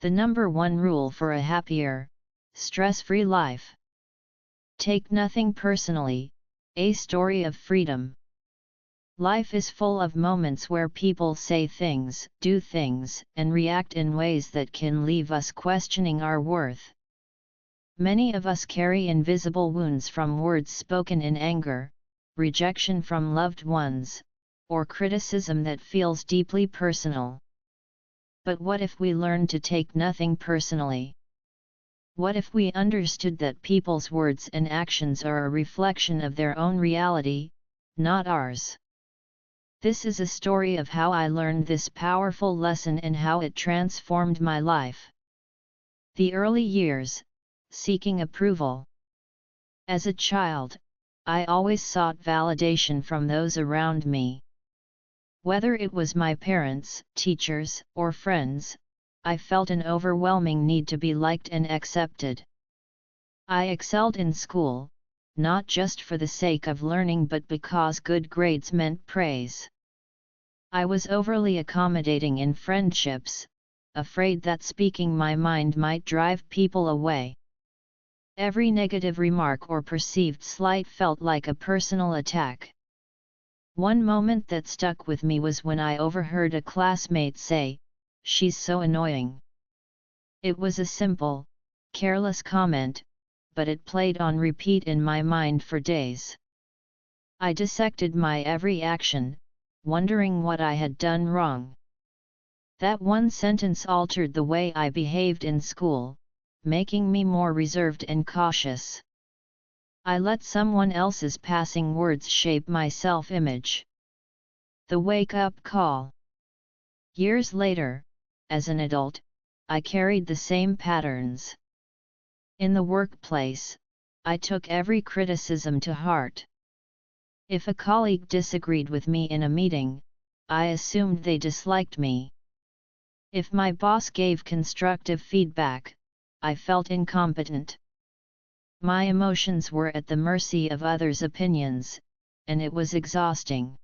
The number one rule for a happier, stress-free life. Take nothing personally, a story of freedom. Life is full of moments where people say things, do things, and react in ways that can leave us questioning our worth. Many of us carry invisible wounds from words spoken in anger, rejection from loved ones, or criticism that feels deeply personal. But what if we learned to take nothing personally? What if we understood that people's words and actions are a reflection of their own reality, not ours? This is a story of how I learned this powerful lesson and how it transformed my life. The early years, seeking approval. As a child, I always sought validation from those around me. Whether it was my parents, teachers, or friends, I felt an overwhelming need to be liked and accepted. I excelled in school, not just for the sake of learning but because good grades meant praise. I was overly accommodating in friendships, afraid that speaking my mind might drive people away. Every negative remark or perceived slight felt like a personal attack. One moment that stuck with me was when I overheard a classmate say, "She's so annoying." It was a simple, careless comment, but it played on repeat in my mind for days. I dissected my every action, wondering what I had done wrong. That one sentence altered the way I behaved in school, making me more reserved and cautious. I let someone else's passing words shape my self-image. The wake-up call. Years later, as an adult, I carried the same patterns. In the workplace, I took every criticism to heart. If a colleague disagreed with me in a meeting, I assumed they disliked me. If my boss gave constructive feedback, I felt incompetent. My emotions were at the mercy of others' opinions, and it was exhausting.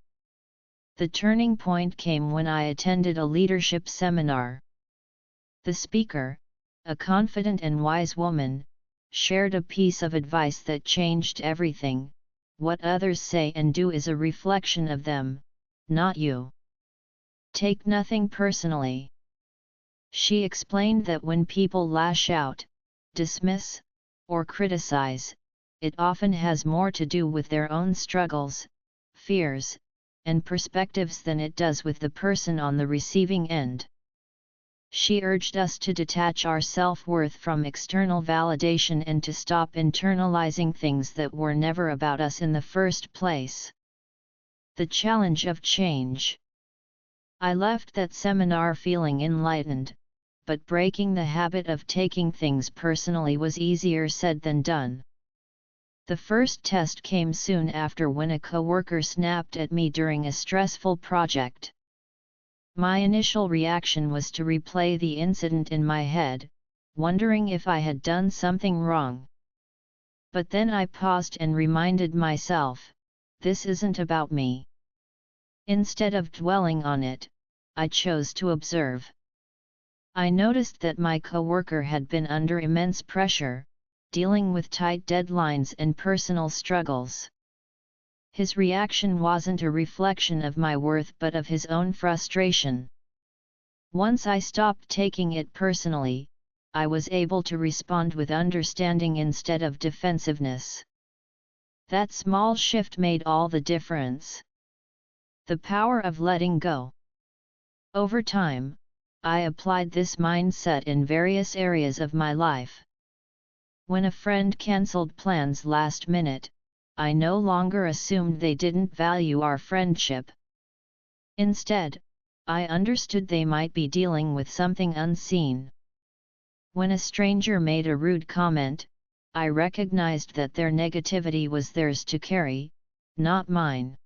The turning point came when I attended a leadership seminar. The speaker, a confident and wise woman, shared a piece of advice that changed everything. What others say and do is a reflection of them, not you. Take nothing personally. She explained that when people lash out, dismiss, or criticize, it often has more to do with their own struggles, fears, and perspectives than it does with the person on the receiving end. She urged us to detach our self-worth from external validation and to stop internalizing things that were never about us in the first place. The challenge of change. I left that seminar feeling enlightened, but breaking the habit of taking things personally was easier said than done. The first test came soon after when a coworker snapped at me during a stressful project. My initial reaction was to replay the incident in my head, wondering if I had done something wrong. But then I paused and reminded myself, this isn't about me. Instead of dwelling on it, I chose to observe. I noticed that my coworker had been under immense pressure, dealing with tight deadlines and personal struggles. His reaction wasn't a reflection of my worth but of his own frustration. Once I stopped taking it personally, I was able to respond with understanding instead of defensiveness. That small shift made all the difference. The power of letting go. Over time, I applied this mindset in various areas of my life. When a friend cancelled plans last minute, I no longer assumed they didn't value our friendship. Instead, I understood they might be dealing with something unseen. When a stranger made a rude comment, I recognized that their negativity was theirs to carry, not mine.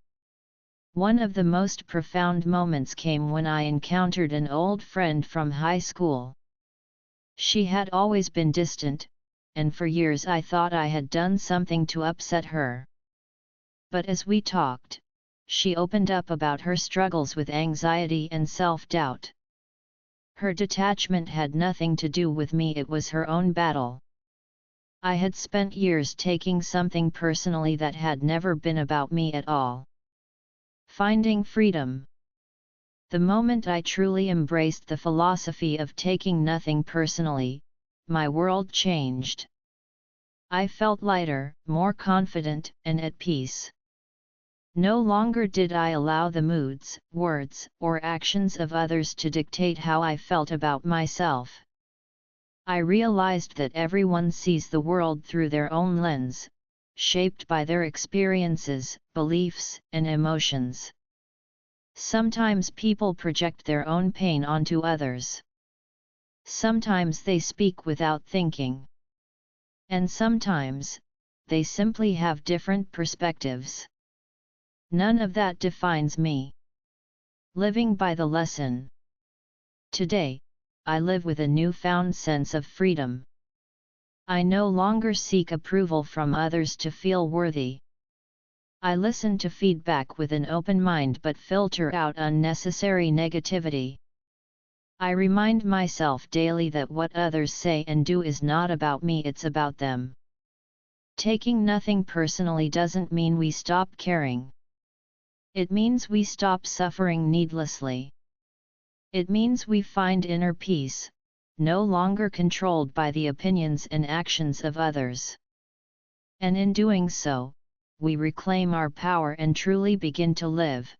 One of the most profound moments came when I encountered an old friend from high school. She had always been distant, and for years I thought I had done something to upset her. But as we talked, she opened up about her struggles with anxiety and self-doubt. Her detachment had nothing to do with me, it was her own battle. I had spent years taking something personally that had never been about me at all. Finding freedom. The moment I truly embraced the philosophy of taking nothing personally, my world changed. I felt lighter, more confident, and at peace. No longer did I allow the moods, words, or actions of others to dictate how I felt about myself. I realized that everyone sees the world through their own lens, shaped by their experiences, beliefs, and emotions. Sometimes people project their own pain onto others. Sometimes they speak without thinking. And sometimes, they simply have different perspectives. None of that defines me. Living by the lesson. Today, I live with a newfound sense of freedom. I no longer seek approval from others to feel worthy. I listen to feedback with an open mind but filter out unnecessary negativity. I remind myself daily that what others say and do is not about me, it's about them. Taking nothing personally doesn't mean we stop caring. It means we stop suffering needlessly. It means we find inner peace, no longer controlled by the opinions and actions of others. And in doing so, we reclaim our power and truly begin to live.